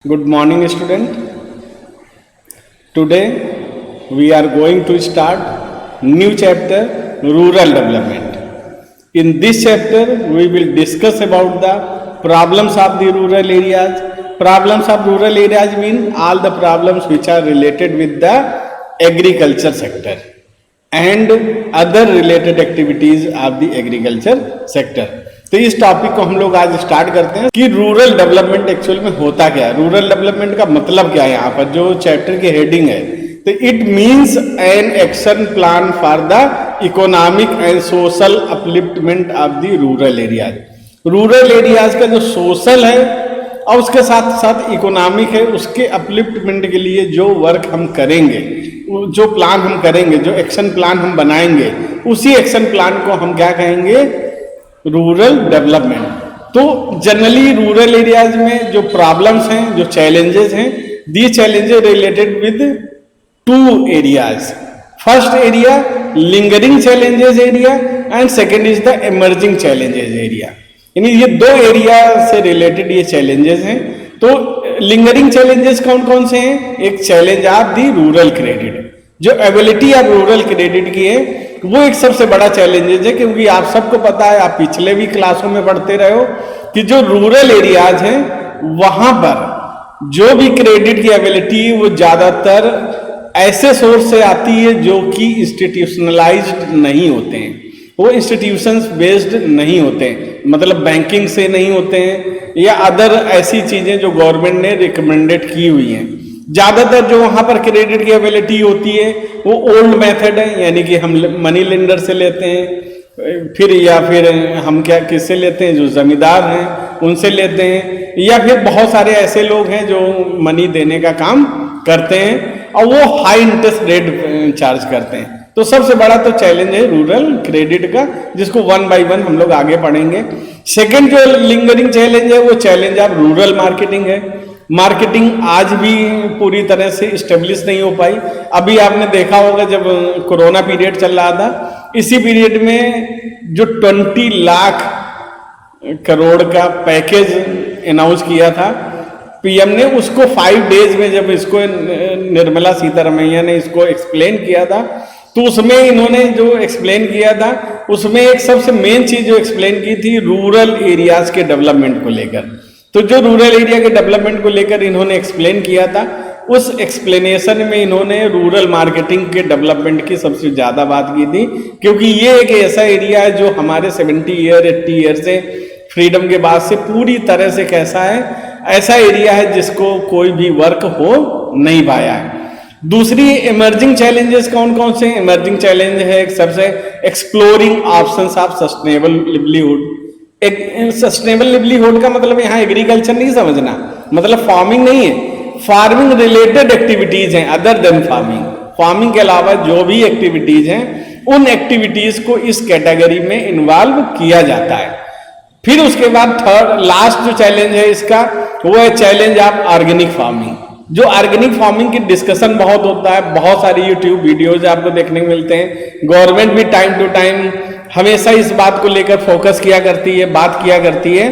Good morning, student. Today we are going to start new chapter, rural development. In this chapter we will discuss about the problems of the rural areas. Problems of rural areas mean all the problems which are related with the agriculture sector and other related activities of the agriculture sector. तो इस topic को हम लोग आज start करते हैं कि rural development actual में होता क्या है, रूरल डेवलपमेंट का मतलब क्या है। यहाँ पर जो चैप्टर की हेडिंग है, तो it means an action plan for the economic and social upliftment of the rural areas. Rural areas का जो सोशल है और उसके साथ साथ इकोनॉमिक है, उसके अपलिफ्टमेंट के लिए जो वर्क हम करेंगे, जो प्लान हम करेंगे, जो एक्शन प्लान हम बनाएंगे, उसी एक्शन प्लान को हम क्या कहेंगे, रूरल डेवलपमेंट। तो जनरली रूरल एरियाज में जो प्रॉब्लम्स हैं, जो चैलेंजेस हैं, these challenges related with two areas. First area lingering challenges area and second is the emerging challenges area. यानी ये दो एरिया से रिलेटेड ये चैलेंजेस हैं। तो लिंगरिंग चैलेंजेस कौन कौन से हैं? एक challenge of the rural credit, जो एबिलिटी ऑफ रूरल क्रेडिट की है, वो एक सबसे बड़ा चैलेंजेस है। क्योंकि आप सबको पता है, आप पिछले भी क्लासों में पढ़ते रहे हो कि जो रूरल एरियाज हैं वहां पर जो भी क्रेडिट की एबिलिटी वो ज्यादातर ऐसे सोर्स से आती है जो कि इंस्टीट्यूशनलाइज्ड नहीं होते हैं, वो इंस्टीट्यूशंस बेस्ड नहीं होते हैं, मतलब बैंकिंग से नहीं होते हैं या अदर ऐसी चीजें जो गवर्नमेंट ने रिकमेंडेड की हुई हैं। ज्यादातर जो वहां पर क्रेडिट की एबिलिटी होती है वो ओल्ड मेथड है, यानी कि हम मनी लेंडर से लेते हैं, फिर या फिर हम क्या किससे लेते हैं, जो जमींदार हैं उनसे लेते हैं, या फिर बहुत सारे ऐसे लोग हैं जो मनी देने का काम करते हैं और वो हाई इंटरेस्ट रेट चार्ज करते हैं। तो सबसे बड़ा तो चैलेंज है रूरल क्रेडिट का, जिसको वन बाय वन हम लोग आगे पढ़ेंगे। सेकेंड जो लिंगरिंग चैलेंज है वो चैलेंज ऑफ रूरल मार्केटिंग है। मार्केटिंग आज भी पूरी तरह से स्टेब्लिश नहीं हो पाई। अभी आपने देखा होगा जब कोरोना पीरियड चल रहा था, इसी पीरियड में जो 20 लाख करोड़ का पैकेज अनाउंस किया था पीएम ने, उसको 5 डेज में जब इसको निर्मला सीतारमैया ने इसको एक्सप्लेन किया था, तो उसमें इन्होंने जो एक्सप्लेन किया था उसमें एक सबसे मेन चीज जो एक्सप्लेन की थी रूरल एरियाज के डेवलपमेंट को लेकर। तो जो रूरल एरिया के डेवलपमेंट को लेकर इन्होंने एक्सप्लेन किया था, उस एक्सप्लेनेशन में इन्होंने रूरल मार्केटिंग के डेवलपमेंट की सबसे ज्यादा बात की थी। क्योंकि ये एक ऐसा एरिया है जो हमारे 70 ईयर 80 ईयर से फ्रीडम के बाद से पूरी तरह से कैसा है, ऐसा एरिया है जिसको कोई भी वर्क हो नहीं पाया है। दूसरी इमर्जिंग चैलेंजेस कौन कौन से? इमर्जिंग चैलेंज है एक सबसे exploring options of sustainable livelihood. एक सस्टेनेबल लिवलीहुड का मतलब यहाँ एग्रीकल्चर नहीं समझना, मतलब फार्मिंग नहीं है, फार्मिंग रिलेटेड एक्टिविटीज हैं अदर देन फार्मिंग। फार्मिंग के अलावा जो भी एक्टिविटीज हैं उन एक्टिविटीज को इस कैटेगरी में इन्वॉल्व किया जाता है। फिर उसके बाद थर्ड लास्ट जो चैलेंज है इसका, वो है चैलेंज ऑफ ऑर्गेनिक फार्मिंग। जो ऑर्गेनिक फार्मिंग की डिस्कशन बहुत होता है, बहुत सारी यूट्यूब वीडियोज आपको देखने को मिलते हैं। गवर्नमेंट भी टाइम टू टाइम हमेशा इस बात को लेकर फोकस किया करती है, बात किया करती है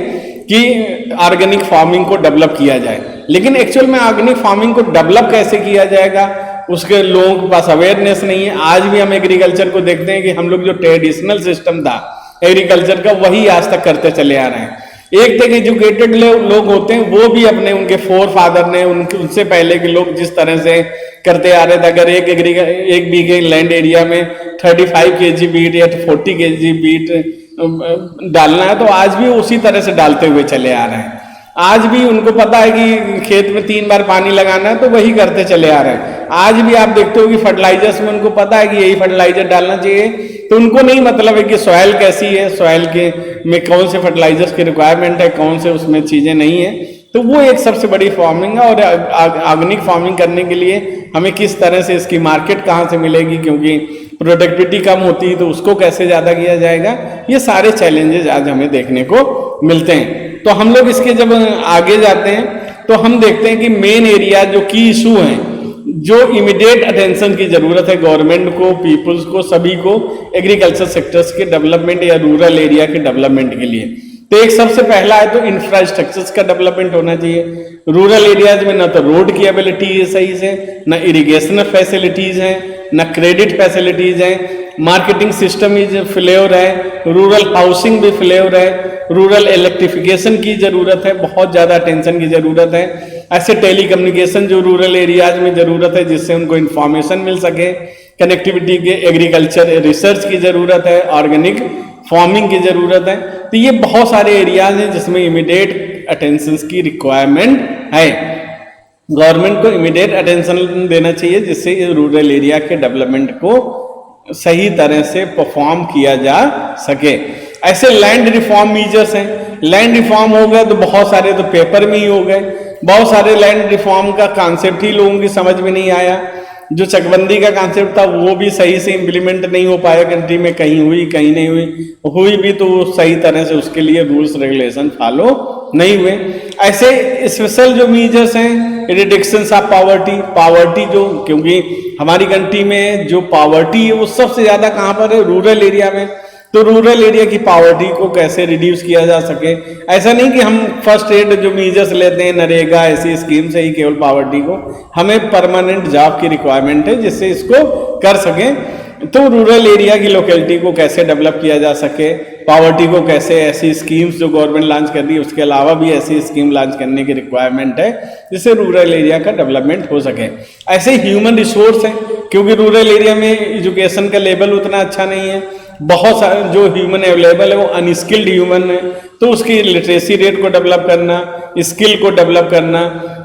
कि ऑर्गेनिक फार्मिंग को डेवलप किया जाए। लेकिन एक्चुअल में ऑर्गेनिक फार्मिंग को डेवलप कैसे किया जाएगा, उसके लोगों के पास अवेयरनेस नहीं है। आज भी हम एग्रीकल्चर को देखते हैं कि हम लोग जो ट्रेडिशनल सिस्टम था एग्रीकल्चर का, वही आज तक करते चले आ रहे हैं। एक तक एजुकेटेड लोग होते हैं, वो भी अपने उनके फोर फादर ने, उनसे पहले के लोग जिस तरह से करते आ रहे थे, अगर एक बीघे लैंड एरिया में 35 kg बीट या 40 kg बीट डालना है, तो आज भी उसी तरह से डालते हुए चले आ रहे हैं। आज भी उनको पता है कि खेत में 3 बार पानी लगाना है, तो वही करते चले आ रहे हैं। आज भी आप देखते हो कि फर्टिलाइजर्स में उनको पता है कि यही फर्टिलाइजर डालना चाहिए, तो उनको नहीं मतलब है कि सॉइल कैसी है, सॉइल के में कौन से फर्टिलाइजर्स की रिक्वायरमेंट है, कौन से उसमें चीजें नहीं है। तो वो एक सबसे बड़ी फार्मिंग है। और ऑर्गेनिक फार्मिंग करने के लिए हमें किस तरह से इसकी मार्केट कहाँ से मिलेगी, क्योंकि प्रोडक्टिविटी कम होती है, तो उसको कैसे ज्यादा किया जाएगा, ये सारे चैलेंजेस आज हमें देखने को मिलते हैं। तो हम लोग इसके जब आगे जाते हैं तो हम देखते हैं कि मेन एरिया जो की इशू हैं, जो इमीडिएट अटेंशन की जरूरत है गवर्नमेंट को, पीपल्स को, सभी को एग्रीकल्चर सेक्टर्स के डेवलपमेंट या रूरल एरिया के डेवलपमेंट के लिए। तो एक सबसे पहला है तो इंफ्रास्ट्रक्चर्स का डेवलपमेंट होना चाहिए। रूरल एरियाज में ना तो रोड की एबिलिटी है सही से, ना इरिगेशन फैसिलिटीज हैं, ना क्रेडिट फैसिलिटीज हैं, मार्केटिंग सिस्टम इज फेल्योर है, रूरल हाउसिंग भी फेल्योर है, रूरल इलेक्ट्रिफिकेशन की जरूरत है, बहुत ज्यादा अटेंशन की जरूरत है। ऐसे टेलीकम्युनिकेशन जो रूरल एरियाज में जरूरत है जिससे उनको इंफॉर्मेशन मिल सके, कनेक्टिविटी के, एग्रीकल्चर रिसर्च की जरूरत है, ऑर्गेनिक फार्मिंग की जरूरत है। तो ये बहुत सारे एरियाज हैं जिसमें इमीडिएट अटेंशन की रिक्वायरमेंट है। गवर्नमेंट को इमीडिएट अटेंशन देना चाहिए जिससे रूरल एरिया के डेवलपमेंट को सही तरह से परफॉर्म किया जा सके। ऐसे लैंड रिफॉर्म मीजर्स हैं, लैंड रिफॉर्म हो गए तो बहुत सारे तो पेपर में ही हो गए, बहुत सारे लैंड रिफॉर्म का कॉन्सेप्ट ही लोगों की समझ में नहीं आया। जो चकबंदी का कॉन्सेप्ट था वो भी सही से इम्प्लीमेंट नहीं हो पाया कंट्री में, कहीं हुई कहीं नहीं हुई भी तो सही तरह से उसके लिए रूल्स रेगुलेशन फॉलो नहीं हुए। ऐसे स्पेशल जो मीजर्स हैं, रिडक्शन ऑफ पावर्टी जो, क्योंकि हमारी कंट्री में जो पावर्टी है वो सबसे ज्यादा कहाँ पर है, रूरल एरिया में। तो रूरल एरिया की पावर्टी को कैसे रिड्यूस किया जा सके। ऐसा नहीं कि हम फर्स्ट एड जो मीजर्स लेते हैं नरेगा ऐसी स्कीम से ही केवल पावर्टी को, हमें परमानेंट जॉब की रिक्वायरमेंट है जिससे इसको कर सकें। तो रूरल एरिया की लोकेलिटी को कैसे डेवलप किया जा सके, पावर्टी को कैसे, ऐसी स्कीम्स जो गवर्नमेंट लॉन्च कर रही है उसके अलावा भी ऐसी स्कीम लॉन्च करने की रिक्वायरमेंट है जिससे रूरल एरिया का डेवलपमेंट हो सके। ऐसे ह्यूमन रिसोर्स हैं, क्योंकि रूरल एरिया में एजुकेशन का लेवल उतना अच्छा नहीं है, बहुत सारे जो ह्यूमन अवेलेबल है वो अनस्किल्ड ह्यूमन है, तो उसकी लिटरेसी रेट को डेवलप करना, स्किल को डेवलप करना,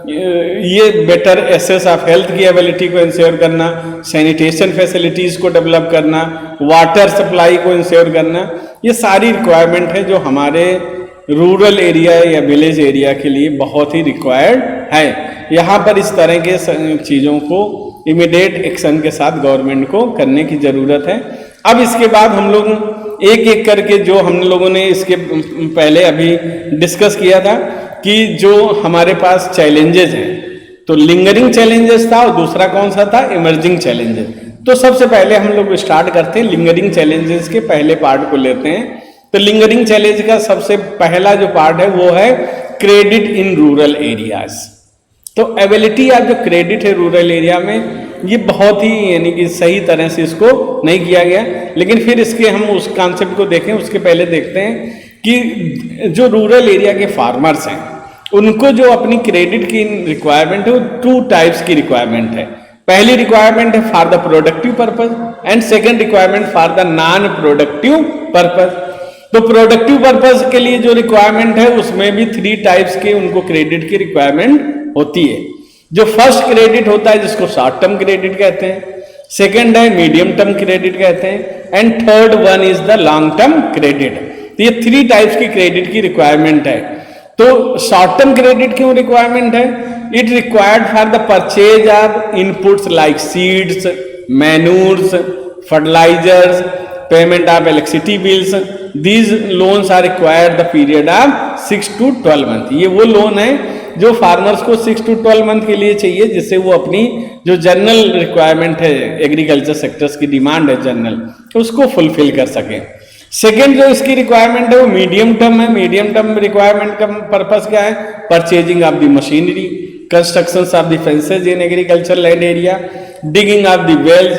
ये बेटर एसेस ऑफ हेल्थ की एबिलिटी को इंश्योर करना, सैनिटेशन फैसिलिटीज को डेवलप करना, वाटर सप्लाई को इंश्योर करना, ये सारी रिक्वायरमेंट है जो हमारे रूरल एरिया या विलेज एरिया के लिए बहुत ही रिक्वायर्ड है। यहाँ पर इस तरह के चीज़ों को इमीडिएट एक्शन के साथ गवर्नमेंट को करने की ज़रूरत है। अब इसके बाद हम लोग एक एक करके जो हम लोगों ने इसके पहले अभी डिस्कस किया था कि जो हमारे पास चैलेंजेस हैं, तो लिंगरिंग चैलेंजेस था और दूसरा कौन सा था, इमर्जिंग चैलेंजेस। तो सबसे पहले हम लोग स्टार्ट करते हैं लिंगरिंग चैलेंजेस के पहले पार्ट को लेते हैं। तो लिंगरिंग चैलेंज का सबसे पहला जो पार्ट है वो है क्रेडिट इन रूरल एरियाज। तो एबिलिटी या जो क्रेडिट है रूरल एरिया में ये बहुत ही यानी कि सही तरह से इसको नहीं किया गया। लेकिन फिर इसके हम उस कॉन्सेप्ट को देखें उसके पहले देखते हैं कि जो रूरल एरिया के फार्मर्स हैं उनको जो अपनी क्रेडिट की रिक्वायरमेंट है वो 2 टाइप्स की रिक्वायरमेंट है। पहली रिक्वायरमेंट है for the productive purpose and second requirement for the non productive purpose. तो प्रोडक्टिव पर्पज के लिए जो रिक्वायरमेंट है उसमें भी 3 टाइप्स के उनको क्रेडिट की रिक्वायरमेंट होती है। जो फर्स्ट क्रेडिट होता है जिसको शॉर्ट टर्म क्रेडिट कहते हैं, सेकेंड है मीडियम टर्म क्रेडिट कहते हैं, and third one is the long term credit. तो ये 3 टाइप्स की क्रेडिट की रिक्वायरमेंट है। तो शॉर्ट टर्म क्रेडिट क्यों रिक्वायरमेंट है? It required for the purchase of inputs like seeds, manures, fertilisers, payment of electricity bills. These loans are required the period of 6 to 12 month. ये वो loan है जो farmers को 6 to 12 month के लिए चाहिए जिससे वो अपनी जो जनरल रिक्वायरमेंट है, एग्रीकल्चर सेक्टर्स की डिमांड है जनरल, उसको फुलफिल कर सके। सेकेंड जो इसकी रिक्वायरमेंट है वो मीडियम टर्म है। मीडियम टर्म रिक्वायरमेंट का पर्पस क्या है? Purchasing of the machinery, construction of the fences in agriculture land area, digging of the wells.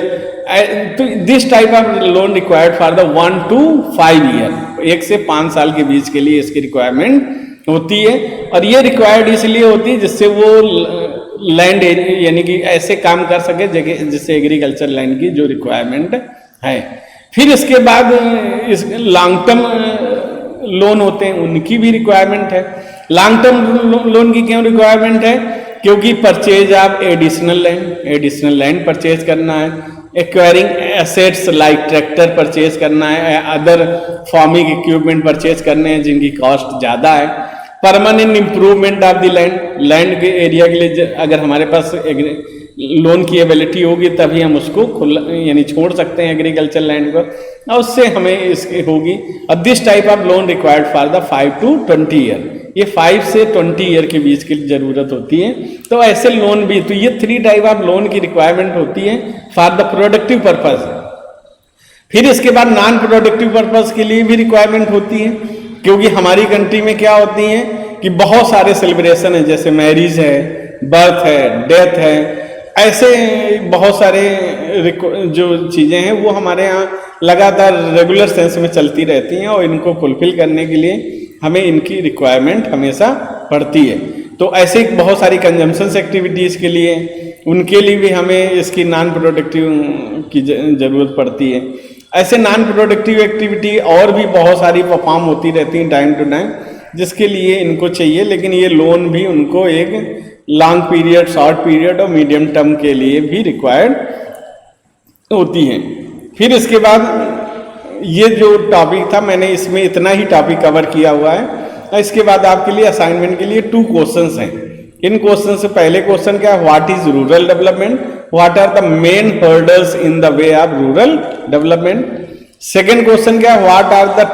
तो this type of loan required for the 1 to 5 year, 1 से 5 साल के बीच के लिए इसकी रिक्वायरमेंट होती है। और ये रिक्वायर्ड इसलिए होती है जिससे वो लैंड यानी कि ऐसे काम कर सके जगह जिससे एग्रीकल्चर लैंड की जो रिक्वायरमेंट है। फिर इसके बाद इस लॉन्ग टर्म लोन होते हैं उनकी भी रिक्वायरमेंट है। लॉन्ग टर्म लोन की क्यों रिक्वायरमेंट है? क्योंकि purchase of additional land purchase करना है, acquiring assets like tractor purchase करना है, अदर फार्मिंग इक्विपमेंट परचेज करने हैं जिनकी कॉस्ट ज़्यादा है, permanent improvement of the land के एरिया के लिए अगर हमारे पास लोन की एबिलिटी होगी तभी हम उसको खुला यानी छोड़ सकते हैं एग्रीकल्चर लैंड को, और उससे हमें इसकी होगी। और this type of loan required for the 5 to 20 year, ये 5 से 20 ईयर के बीच की जरूरत होती है। तो ऐसे लोन भी, तो ये 3 टाइप ऑफ लोन की रिक्वायरमेंट होती है फॉर द प्रोडक्टिव पर्पज। फिर इसके बाद नॉन प्रोडक्टिव पर्पज के लिए भी रिक्वायरमेंट होती है। क्योंकि हमारी कंट्री में क्या होती हैं कि बहुत सारे सेलिब्रेशन है, जैसे मैरिज है, बर्थ है, डेथ है, ऐसे बहुत सारे जो चीज़ें हैं वो हमारे यहाँ लगातार रेगुलर सेंस में चलती रहती हैं, और इनको फुलफिल करने के लिए हमें इनकी रिक्वायरमेंट हमेशा पड़ती है। तो ऐसे बहुत सारी कंजम्पशन एक्टिविटीज़ के लिए, उनके लिए भी हमें इसकी नॉन प्रोडक्टिव की ज़रूरत पड़ती है। ऐसे नॉन प्रोडक्टिव एक्टिविटी और भी बहुत सारी परफॉर्म होती रहती हैं टाइम टू टाइम, जिसके लिए इनको चाहिए, लेकिन ये लोन भी उनको एक लॉन्ग पीरियड, शॉर्ट पीरियड और मीडियम टर्म के लिए भी रिक्वायर्ड होती हैं। फिर इसके बाद ये जो टॉपिक था, मैंने इसमें इतना ही टॉपिक कवर किया हुआ है। इसके बाद आपके लिए असाइनमेंट के लिए 2 क्वेश्चंस हैं। इन क्वेश्चन से पहले क्वेश्चन क्या है, what is rural development, what are the main hurdles in the way of rural development. Second question क्या है, what are the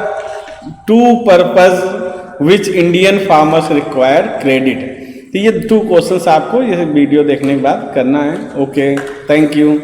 2 purpose which Indian farmers require credit. तो ये 2 क्वेश्चंस आपको ये वीडियो देखने के बाद करना है। Okay, thank you.